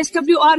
SWR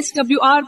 SWR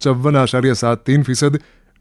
54.73%,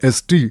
ST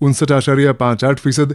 59.58%,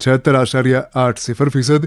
76.80%,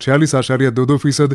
46.22%,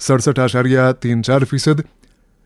67.34%,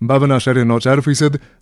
52.94%,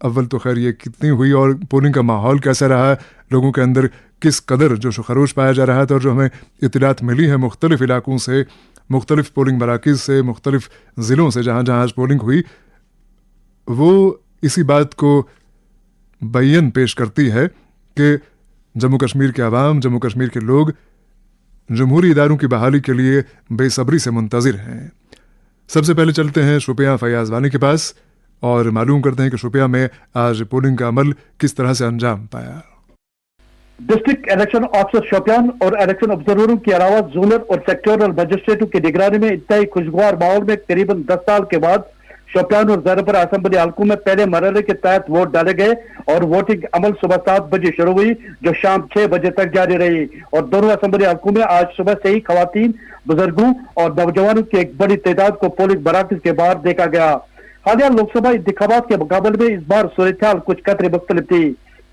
اول تو خیر یہ کتنی ہوئی اور پولنگ کا ماحول کیسا رہا, لوگوں کے اندر کس قدر جوش و خروش پایا جا رہا تھا, اور جو ہمیں اطلاعات ملی ہیں مختلف علاقوں سے, مختلف پولنگ مراکز سے, مختلف ضلعوں سے جہاں جہاں آج پولنگ ہوئی, وہ اسی بات کو بیان پیش کرتی ہے کہ جموں کشمیر کے عوام, جموں کشمیر کے لوگ جمہوری اداروں کی بحالی کے لیے بے صبری سے منتظر ہیں. سب سے پہلے چلتے ہیں شوپیاں فیاض وانی کے پاس اور معلوم کرتے ہیں کہ شوپیاں میں آج پولنگ کا عمل کس طرح سے انجام پایا. ڈسٹرکٹ الیکشن آفیسر شوپیان اور الیکشن آبزروروں کے علاوہ زونل اور سیکٹورل مجسٹریٹوں کی نگرانی میں انتہائی خوشگوار ماحول میں تقریباً 10 سال کے بعد شوپیان اور زیرپور اسمبلی حلقوں میں پہلے مرحلے کے تحت ووٹ ڈالے گئے اور ووٹنگ عمل صبح 7 بجے شروع ہوئی جو شام 6 بجے تک جاری رہی, اور دونوں اسمبلی حلقوں میں آج صبح سے ہی خواتین, بزرگوں اور نوجوانوں کی ایک بڑی تعداد کو پولنگ مراکز کے باہر دیکھا گیا. حالیہ لوک سبھا انتخابات کے مقابلے میں اس بار صورتحال کچھ قدرے مختلف تھی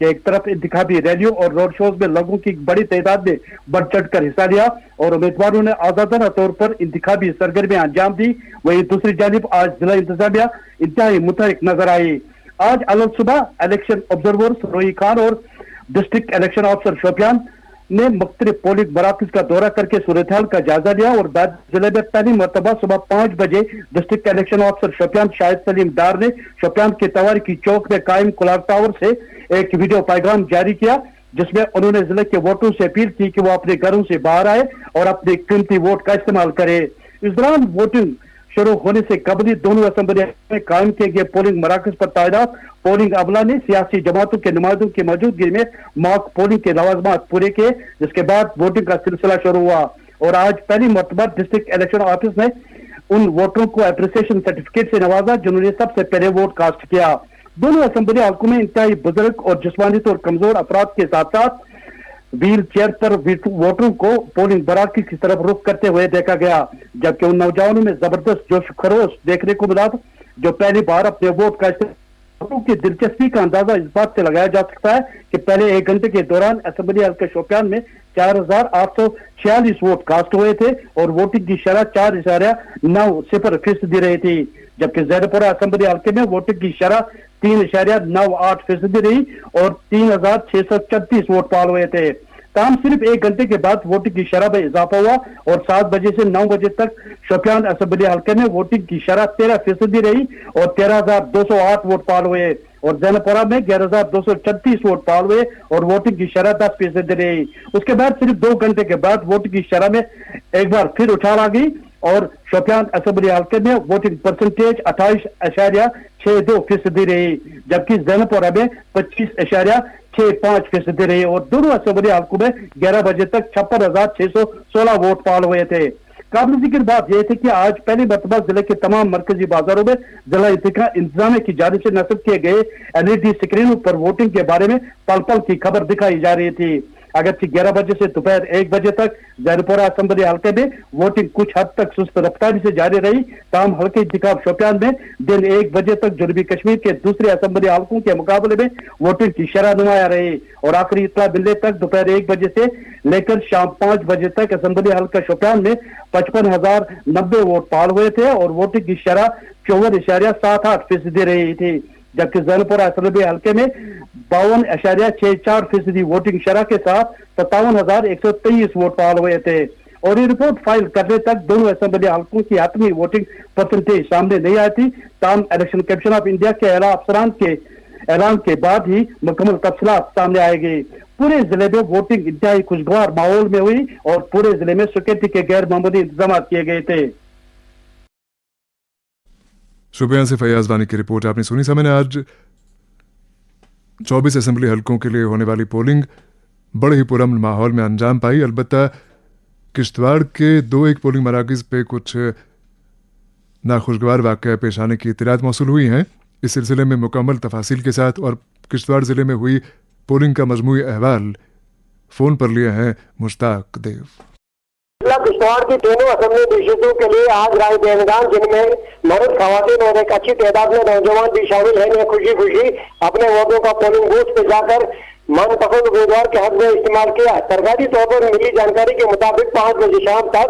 کہ ایک طرف انتخابی ریلیوں اور روڈ شوز میں لوگوں کی بڑی تعداد نے بڑھ چڑھ کر حصہ لیا اور امیدواروں نے آزادانہ طور پر انتخابی سرگرمیاں انجام دی, وہیں دوسری جانب آج ضلع انتظامیہ انتہائی متحرک نظر آئی. آج علل صبح الیکشن آبزرور روحی خان اور ڈسٹرکٹ الیکشن آفیسر شوپیان نے مختلف پولنگ مراکز کا دورہ کر کے صورتحال کا جائزہ لیا اور بعد ضلع میں پہلی مرتبہ صبح 5 بجے ڈسٹرکٹ الیکشن آفیسر شوپیان شاہد سلیم ڈار نے شوپیان کے تواریخی چوک میں قائم کلاک ٹاور سے ایک ویڈیو پیغام جاری کیا جس میں انہوں نے ضلع کے ووٹروں سے اپیل کی کہ وہ اپنے گھروں سے باہر آئے اور اپنے قیمتی ووٹ کا استعمال کرے. اس دوران ووٹنگ شروع ہونے سے قبل ہی دونوں اسمبلی میں قائم کیے گئے پولنگ مراکز پر تعینات پولنگ عملہ نے سیاسی جماعتوں کے نمائندوں کی موجودگی میں ماک پولنگ کے لوازمات پورے کیے, جس کے بعد ووٹنگ کا سلسلہ شروع ہوا اور آج پہلی مرتبہ ڈسٹرکٹ الیکشن آفس نے ان ووٹروں کو اپریسیشن سرٹیفکیٹ سے نوازا جنہوں نے سب سے پہلے ووٹ کاسٹ کیا. دونوں اسمبلی حلقوں میں انتہائی بزرگ اور جسمانی طور کمزور افراد کے ساتھ ساتھ ویل چیئر پر ووٹروں کو پولنگ مراکز کی طرف رخ کرتے ہوئے دیکھا گیا, جبکہ ان نوجوانوں میں زبردست جوش خروش دیکھنے کو ملا جو پہلی بار اپنے ووٹ کا ووٹروں کی دلچسپی کا اندازہ اس بات سے لگایا جا سکتا ہے کہ پہلے 1 گھنٹے کے دوران اسمبلی حلقہ شوپیان میں 4846 ووٹ کاسٹ ہوئے تھے اور ووٹنگ کی شرح 4.90% رہی تھی, جبکہ زیرپورہ اسمبلی حلقے میں ووٹنگ کی شرح 3.98% رہی اور 3636 ووٹ پال ہوئے تھے. تاہم صرف 1 گھنٹے کے بعد ووٹنگ کی شرح میں اضافہ ہوا اور 7 بجے سے 9 بجے تک شوپیان اسمبلی حلقے میں ووٹنگ کی شرح 13% رہی اور 13,208 ووٹ پال ہوئے اور زینپورہ میں 11,236 ووٹ پال ہوئے اور ووٹنگ کی شرح 10% رہی. اس کے بعد صرف 2 گھنٹے کے بعد ووٹنگ کی شرح میں ایک بار پھر اچھال آ گئی اور شوپیان اسمبلی حلقے میں ووٹنگ پرسنٹیج 28.62% رہی, جبکہ زینپورہ میں 25.65% رہی اور دونوں اسمبلی حلقوں میں 11 بجے تک 56,616 ووٹ پال ہوئے تھے. قابل ذکر بات یہ تھی کہ آج پہلی مرتبہ ضلع کے تمام مرکزی بازاروں میں ضلع انتظامیہ کی جانب سے نصب کیے گئے LED اسکرینوں پر ووٹنگ کے بارے میں پل پل کی خبر دکھائی جا رہی تھی. اگرچہ 11 بجے سے دوپہر 1 بجے تک زیرپورہ اسمبلی حلقے میں ووٹنگ کچھ حد تک سست رفتاری سے جاری رہی, تاہم حلقے انتخاب شوپیان میں دن 1 بجے تک جنوبی کشمیر کے دوسرے اسمبلی حلقوں کے مقابلے میں ووٹنگ کی شرح نمایاں رہی اور آخری اطلاع ملنے تک دوپہر 1 بجے سے لے کر شام 5 بجے تک اسمبلی حلقہ شوپیان میں 55,090 ووٹ پال ہوئے تھے اور ووٹنگ کی شرح 54.78% رہی تھی, جبکہ زینپورہ اسمبلی حلقے میں 52.64% ووٹنگ شرح کے ساتھ 57,123 ووٹ پال ہوئے تھے. اور یہ رپورٹ فائل کرنے تک دونوں اسمبلی حلقوں کی حتمی ووٹنگ پرسنٹیج سامنے نہیں آئی تھی, تاہم الیکشن کمیشن آف انڈیا کے اعلیٰ افسران کے اعلان کے بعد ہی مکمل تفصیلات سامنے آئے گی. پورے ضلع میں ووٹنگ انتہائی خوشگوار ماحول میں ہوئی اور پورے ضلع میں سیکورٹی کے غیر معمولی انتظامات کیے گئے تھے. شوپیان سے فیاض وانی کی رپورٹ آپ نے سنی. سامنے آج 24 اسمبلی حلقوں کے لیے ہونے والی پولنگ بڑے ہی پرامن ماحول میں انجام پائی. البتہ کشتواڑ کے 2 پولنگ مراکز پہ کچھ ناخوشگوار واقعہ پیش آنے کی اطلاعات موصول ہوئی ہیں. اس سلسلے میں مکمل تفاصیل کے ساتھ اور کشتواڑ ضلع میں ہوئی پولنگ کا مجموعی احوال فون پر لیے ہیں مشتاق دیو. ضلع کشتواڑ کی دونوں اسمبلی ڈویژنوں کے لیے آج رائے دہندگان جن میں مرد خواتین اور ایک اچھی تعداد میں نوجوان بھی شامل ہیں نے خوشی خوشی اپنے ووٹوں کا پولنگ بوتھ پہ جا کر من پسند امیدوار کے حق میں استعمال کیا. سرکاری طور پر ملی جانکاری کے مطابق 5 بجے شام تک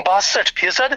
62%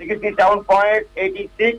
67.86,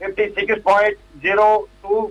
56.02,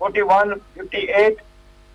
41.58,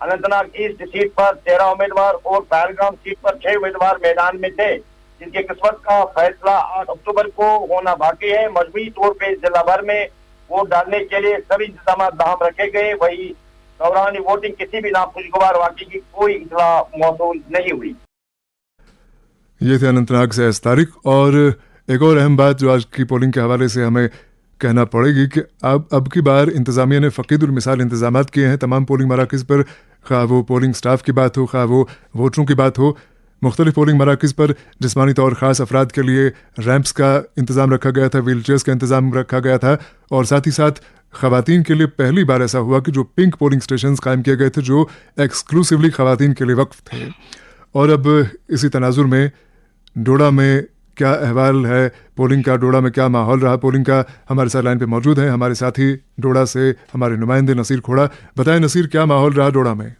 اننتناگ ایسٹ سیٹ پر 13 امیدوار اور پہلگام سیٹ پر 6 امیدوار میدان میں تھے، جن کی قسمت کا فیصلہ 8 اکتوبر کو ہونا باقی ہے۔ مجموعی طور پہ ضلع بھر میں ووٹ ڈالنے کے لیے سبھی انتظامات بہم رکھے گئے، وہی دوران ووٹنگ کسی بھی ناخوشگوار واقعے کی کوئی اطلاع موصول نہیں ہوئی۔ یہ تھے اننت ناگ سے ایس طارق۔ اور ایک اور اہم بات جو آج کی پولنگ کے حوالے سے ہمیں کہنا پڑے گی کہ اب کی بار انتظامیہ نے فقید المثال انتظامات کیے ہیں تمام پولنگ مراکز پر، خواہ وہ پولنگ سٹاف کی بات ہو، خواہ وہ ووٹروں کی بات ہو۔ مختلف پولنگ مراکز پر جسمانی طور خاص افراد کے لیے ریمپس کا انتظام رکھا گیا تھا، ویل چیئرز کا انتظام رکھا گیا تھا، اور ساتھ ہی ساتھ خواتین کے لیے پہلی بار ایسا ہوا کہ جو پنک پولنگ سٹیشنز قائم کیے گئے تھے جو ایکسکلوسیولی خواتین کے لیے وقف تھے۔ اور اب اسی تناظر میں ڈوڈا میں کیا احوال ہے پولنگ کا، ڈوڈا میں کیا ماحول رہا پولنگ کا، ہمارے ساتھ لائن پہ موجود ہیں ہمارے ساتھی ڈوڈا سے ہمارے نمائندے نصیر کھوڑا۔ بتائیں نصیر، کیا ماحول رہا ڈوڈا میں؟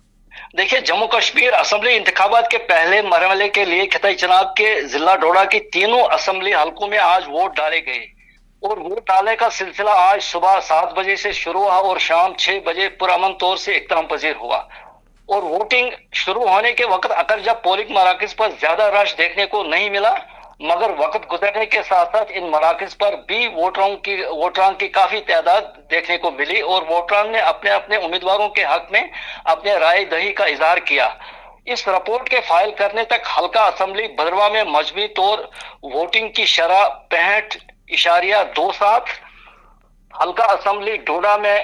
دیکھیے، جموں کشمیر اسمبلی انتخابات کے پہلے مرحلے کے لیے خطۂ چناب کے ضلع ڈوڈا کی تینوں اسمبلی حلقوں میں آج ووٹ ڈالے گئے، اور ووٹ ڈالنے کا سلسلہ آج صبح 7 بجے سے شروع ہوا اور شام 6 بجے پرامن طور سے اختتام پذیر ہوا۔ اور ووٹنگ شروع ہونے کے وقت اگر جب پولنگ مراکز پر زیادہ رش دیکھنے کو نہیں ملا، مگر وقت گزرنے کے ساتھ ساتھ ان مراکز پر بھی ووٹران کی کافی تعداد دیکھنے کو ملی، اور ووٹران نے اپنے اپنے امیدواروں کے حق میں اپنے رائے دہی کا اظہار کیا۔ اس رپورٹ کے فائل کرنے تک حلقہ اسمبلی بھدرواہ میں مجموعی طور ووٹنگ کی شرح 65.27، حلقہ اسمبلی ڈوڈا میں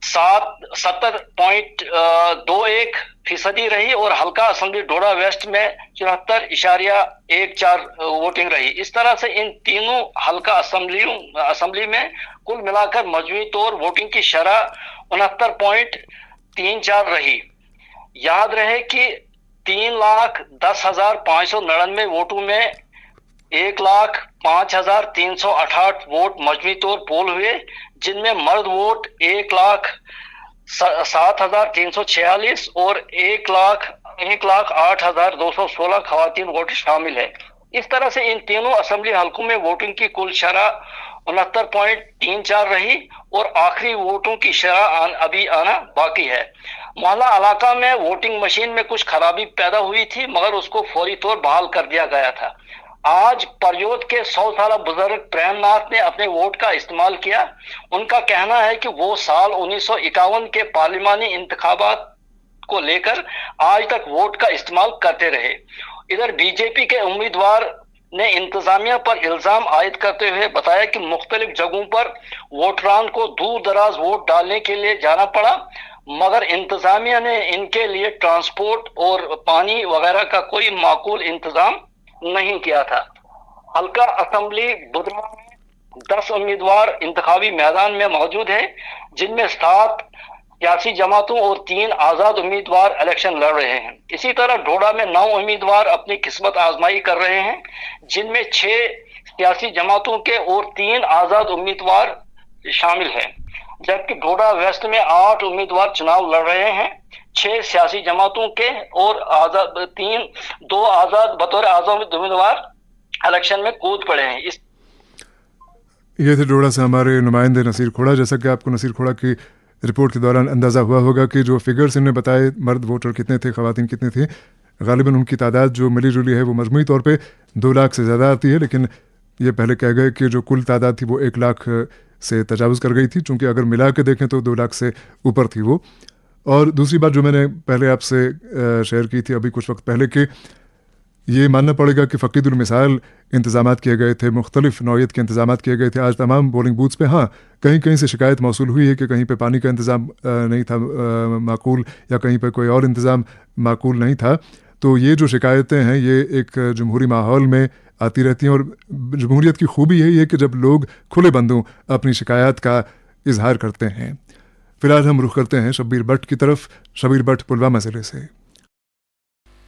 70.21% رہی، اور حلقہ اسمبلی ڈوڈا ویسٹ میں 74.14 ووٹنگ رہی۔ اس طرح سے ان تینوں حلقہ اسمبلی میں کل ملا کر مجموعی طور ووٹنگ کی شرح 69.34 رہی۔ یاد رہے کہ 3,10,599 ووٹوں میں 1,05,368 ووٹ مجموعی طور پول ہوئے، جن میں مرد ووٹ 1,07,346 اور 1,08,216 خواتین ووٹ شامل ہے۔ اس طرح سے ان تینوں اسمبلی حلقوں میں ووٹنگ کی کل شرح 69.34 رہی، اور آخری ووٹوں کی شرح ابھی آنا باقی ہے۔ محلہ علاقہ میں ووٹنگ مشین میں کچھ خرابی پیدا ہوئی تھی، مگر اس کو فوری طور بحال کر دیا گیا تھا۔ آج پریوت کے 100 سالہ بزرگ پریم ناتھ نے اپنے ووٹ کا استعمال کیا۔ ان کا کہنا ہے کہ وہ سال 1951 کے پارلیمانی انتخابات کو لے کر آج تک ووٹ کا استعمال کرتے رہے۔ ادھر بی جے پی کے امیدوار نے انتظامیہ پر الزام عائد کرتے ہوئے بتایا کہ مختلف جگہوں پر ووٹران کو دور دراز ووٹ ڈالنے کے لیے جانا پڑا، مگر انتظامیہ نے ان کے لیے ٹرانسپورٹ اور پانی وغیرہ کا کوئی معقول انتظام نہیں کیا تھا۔ حلقہ اسمبلی بدرواہ میں 10 امیدوار انتخابی میدان میں موجود ہیں، جن میں 7 سیاسی جماعتوں اور 3 آزاد امیدوار الیکشن لڑ رہے ہیں۔ اسی طرح ڈوڈا میں 9 امیدوار اپنی قسمت آزمائی کر رہے ہیں، جن میں 6 سیاسی جماعتوں کے اور 3 آزاد امیدوار شامل ہیں، جبکہ ڈوڈا ویسٹ میں 8 امیدوار چناؤ لڑ رہے ہیں، 6 سیاسی جماعتوں کے اور 2 آزاد بطور آزاد امیدوار الیکشن میں کود پڑے ہیں۔ یہ تھے ڈوڈا سے ہمارے نمائندے نصیر کھوڑا۔ جیسا کہ آپ کو نصیر کھوڑا کی رپورٹ کے دوران اندازہ ہوا ہوگا کہ جو فگرز انہوں نے بتائے مرد ووٹر کتنے تھے، خواتین کتنے تھیں، غالباً ان کی تعداد جو ملی جلی ہے وہ مجموعی طور پہ 2 لاکھ سے زیادہ آتی ہے، لیکن یہ پہلے کہہ گئے کہ جو کل تعداد تھی وہ 1 لاکھ سے تجاوز کر گئی تھی، چونکہ اگر ملا کے دیکھیں تو 2 لاکھ سے اوپر تھی وہ۔ اور دوسری بات جو میں نے پہلے آپ سے شیئر کی تھی ابھی کچھ وقت پہلے، کہ یہ ماننا پڑے گا کہ فقید المثال انتظامات کیے گئے تھے، مختلف نوعیت کے انتظامات کیے گئے تھے آج تمام پولنگ بوتھس پہ۔ ہاں، کہیں سے شکایت موصول ہوئی ہے کہ کہیں پہ پانی کا انتظام نہیں تھا معقول، یا کہیں پہ کوئی اور انتظام معقول نہیں تھا۔ تو یہ جو شکایتیں ہیں یہ ایک جمہوری ماحول میں آتی رہتی ہیں، اور جمہوریت کی خوبی یہی ہے کہ جب لوگ کھلے بندوں اپنی شکایات کا اظہار کرتے ہیں۔ فی الحال ہم رخ کرتے ہیں شبیر بٹ کی طرف۔ شبیر بٹ پلوامہ ضلع سے۔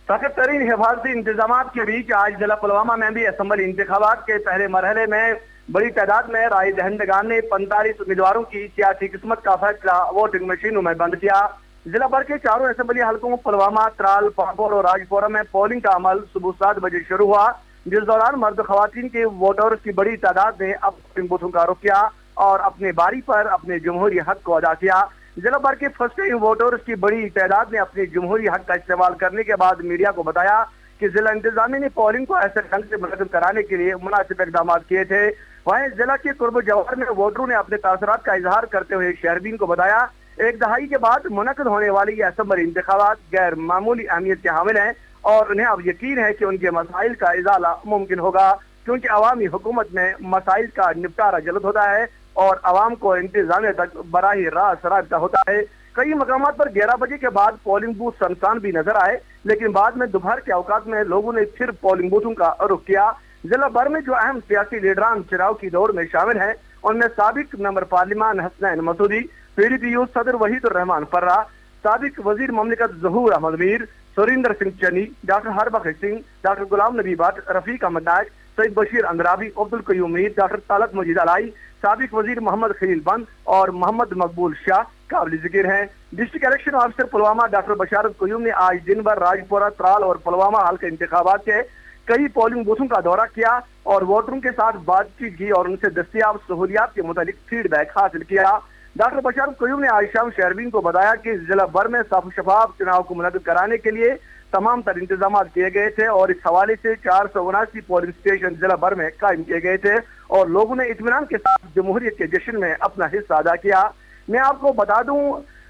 سخت ترین حفاظتی انتظامات کے بیچ آج ضلع پلوامہ میں بھی اسمبلی انتخابات کے پہلے مرحلے میں بڑی تعداد میں رائے دہندگان نے 45 امیدواروں کی سیاسی قسمت کا فیصلہ ووٹنگ مشینوں میں بند کیا۔ ضلع بھر کے 4 اسمبلی حلقوں پلوامہ، ترال، پامپور اور راجپورہ میں پولنگ کا عمل صبح 7 بجے شروع ہوا، جس دوران مرد خواتین کے ووٹرز کی بڑی تعداد نے اب پولنگ بوتھوں کا رخ کیا اور اپنے باری پر اپنے جمہوری حق کو ادا کیا۔ ضلع بھر کے فرسٹ ٹائم ووٹرز کی بڑی تعداد نے اپنے جمہوری حق کا استعمال کرنے کے بعد میڈیا کو بتایا کہ ضلع انتظامیہ نے پولنگ کو ایسے ڈھنگ سے منعقد کرانے کے لیے مناسب اقدامات کیے تھے۔ وہیں ضلع کے قرب جوار میں ووٹروں نے اپنے تاثرات کا اظہار کرتے ہوئے شہربین کو بتایا ایک دہائی کے بعد منعقد ہونے والی یہ اسمبلی انتخابات غیر معمولی اہمیت کے حامل ہیں اور انہیں اب یقین ہے کہ ان کے مسائل کا ازالہ ممکن ہوگا، کیونکہ عوامی حکومت میں مسائل کا نپٹارہ جلد ہوتا ہے اور عوام کو انتظامیہ تک براہ راست رابطہ ہوتا ہے۔ کئی مقامات پر 11 بجے کے بعد پولنگ بوتھ سنسان بھی نظر آئے، لیکن بعد میں دوپہر کے اوقات میں لوگوں نے پھر پولنگ بوتھوں کا رخ کیا۔ ضلع بھر میں جو اہم سیاسی لیڈران چناؤ کی دوڑ میں شامل ہیں ان میں سابق ممبر پارلیمان حسنین مسعودی، PDP یو صدر وحید الرحمان فرہ، سابق وزیر مملکت ظہور احمد میر، سریندر سنگھ چنی، doctor Harbaksh Singh, doctor Ghulam Nabi Bhat, Rafiq Ahmad Naik, Syed Bashir Andrabi, Abdul Qayoom Mir, doctor Talat Majeed Alai, سابق وزیر محمد خلیل بند اور محمد مقبول شاہ قابل ذکر ہیں۔ District election officer Pulwama doctor بشارت قیوم نے آج دن بھر راجپورہ، ترال اور پلوامہ حلقہ انتخابات کے کئی پولنگ بوتھوں کا دورہ کیا اور ووٹروں کے ساتھ بات چیت کی اور ان سے دستیاب سہولیات کے متعلق فیڈ بیک حاصل کیا۔ ڈاکٹر بشارت قیوم نے آج شام شہربین کو بتایا کہ ضلع بھر میں صاف و شفاف چناؤ کو منعقد کرانے کے لیے تمام تر انتظامات کیے گئے تھے اور اس حوالے سے 479 پولنگ اسٹیشن ضلع بھر میں قائم کیے گئے تھے اور لوگوں نے اطمینان کے ساتھ جمہوریت کے جشن میں اپنا حصہ ادا کیا۔ میں آپ کو بتا دوں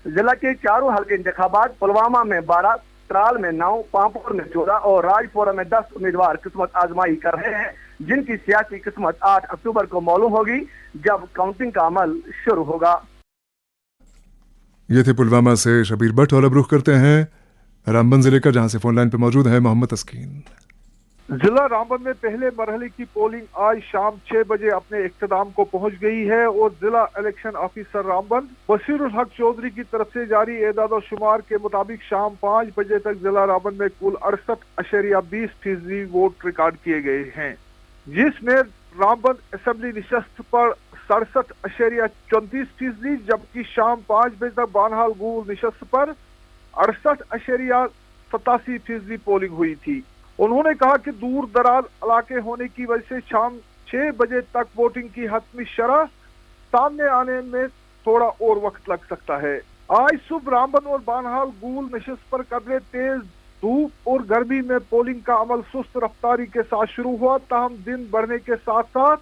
ضلع کے چاروں حلقے انتخابات پلوامہ میں 12، ترال میں 9، پامپور میں 14 اور راجپورہ میں 10 امیدوار قسمت آزمائی کر رہے ہیں، جن کی سیاسی قسمت 8 اکتوبر کو معلوم ہوگی جب کاؤنٹنگ کا عمل شروع ہوگا۔ یہ تھے پلوامہ سے شبیر بٹ اور اب رخ کرتے ہیں رامبن ضلع کا، جہاں سے فون لائن پہ موجود ہے محمد تسکین۔ ضلع رامبن میں پہلے مرحلے کی پولنگ آج شام 6 بجے اپنے اختتام کو پہنچ گئی ہے اور ضلع الیکشن آفیسر رامبن بشیر الحق چودھری کی طرف سے جاری اعداد و شمار کے مطابق شام 5 بجے تک ضلع رامبن میں کل 68.20% ووٹ ریکارڈ کیے گئے ہیں، جس میں رامبن اسمبلی نشست پر 67.34%، جبکہ شام 5 بجے تک بانہال گول نشست پر 68.87% پولنگ ہوئی تھی۔ انہوں نے کہا کہ دور دراز علاقے ہونے کی وجہ سے شام 6 بجے تک ووٹنگ کی حتمی شرح سامنے آنے میں تھوڑا اور وقت لگ سکتا ہے۔ آج صبح رامبن اور بانہال گول نشست پر قدرے تیز دھوپ اور گرمی میں پولنگ کا عمل سست رفتاری کے ساتھ شروع ہوا، تاہم دن بڑھنے کے ساتھ ساتھ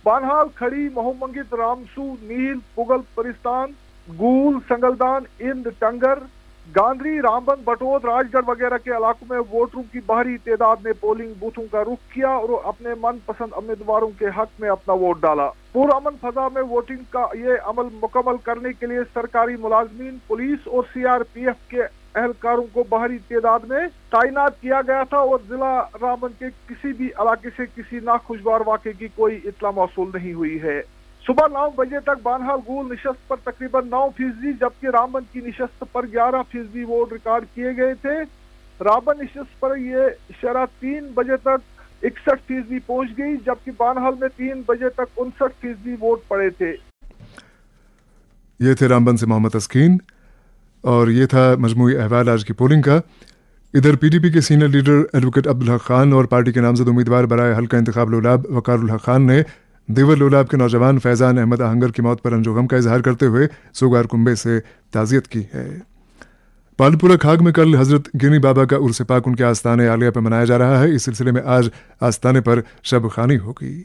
بانہال، کھڑی، مہومنگت، رامسو، نیل، پگل، پرستان، گول، سنگلدان، اند، ٹنگر، گاندری، رامبن، بٹود، راج گڑھ وغیرہ کے علاقوں میں ووٹروں کی بھاری تعداد نے پولنگ بوتھوں کا رخ کیا اور اپنے من پسند امیدواروں کے حق میں اپنا ووٹ ڈالا۔ پرامن فضا میں ووٹنگ کا یہ عمل مکمل کرنے کے لیے سرکاری ملازمین، پولیس اور CRPF کے اہلکاروں کو بھاری تعداد میں تعینات کیا گیا تھا اور ضلع رامبن کے کسی بھی علاقے سے کسی ناخوشگوار واقعے کی کوئی اطلاع موصول نہیں ہوئی ہے۔ صبح 9 بجے تک بانہال گول نشست پر تقریباً 9%، جبکہ رامبن کی نشست پر 11% ووٹ ریکارڈ کیے گئے تھے۔ رامبن نشست پر یہ شرح 3 بجے تک 61% پہنچ گئی، جبکہ بانہال میں 3 بجے تک 59% ووٹ پڑے تھے۔ یہ تھے رامبن سے محمد تسکین اور یہ تھا مجموعی احوال آج کی پولنگ کا۔ ادھر PDP کے senior leader advocate Abdul Haq Khan اور پارٹی کے نامزد امیدوار برائے حلقہ انتخاب لولاب وقار الحق خان نے دیور لولاب کے نوجوان فیضان احمد آہنگر کی موت پر رنج و غم کا اظہار کرتے ہوئے سوگوار کنبے سے تعزیت کی ہے۔ پالپورہ کھاگ میں کل حضرت گرنی بابا کا عرس پاک ان کے آستانِ عالیہ پر منایا جا رہا ہے۔ اس سلسلے میں آج آستانے پر شب خوانی ہوگی۔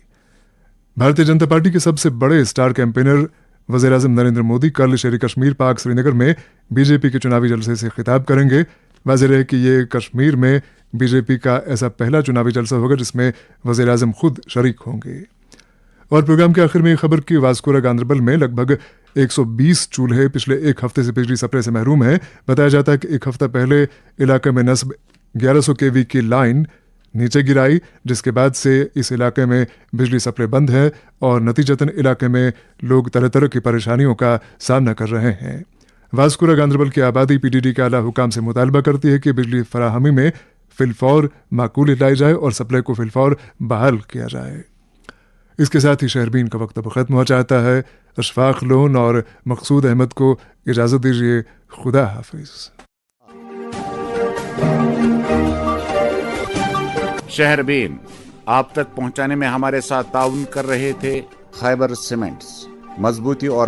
بھارتیہ جنتا پارٹی کے سب سے بڑے اسٹار کیمپینر وزیر اعظم نریندر مودی کل شہری کشمیر پاک سری نگر میں BJP کے چناوی جلسے سے خطاب کریں گے۔ واضح ہے کہ یہ کشمیر میں BJP کا ایسا پہلا چناوی جلسہ ہوگا جس میں وزیر اعظم خود شریک ہوں گے۔ اور پروگرام کے آخر میں یہ خبر کہ واسکورا گاندربل میں لگ بھگ 120 چولہے پچھلے ایک ہفتے سے بجلی سپلائی سے محروم ہیں۔ بتایا جاتا ہے کہ ایک ہفتہ پہلے علاقے میں نصب 1100 kV کی لائن نیچے گرائی، جس کے بعد سے اس علاقے میں بجلی سپلائی بند ہے اور نتیجتاً علاقے میں لوگ طرح طرح کی پریشانیوں کا سامنا کر رہے ہیں۔ واسکورا گاندربل کی آبادی PDD کے اعلیٰ حکام سے مطالبہ کرتی ہے کہ بجلی فراہمی میں فی الفور معقولیت لائی جائے اور سپلائی کو فی الفور بحال کیا جائے۔ اس کے ساتھ ہی شہربین کا وقت اب ختم ہوا چاہتا ہے۔ اشفاق لون اور مقصود احمد کو اجازت دیجیے۔ خدا حافظ۔ شہربین آپ تک پہنچانے میں ہمارے ساتھ تعاون کر رہے تھے خیبر سیمنٹس، مضبوطی اور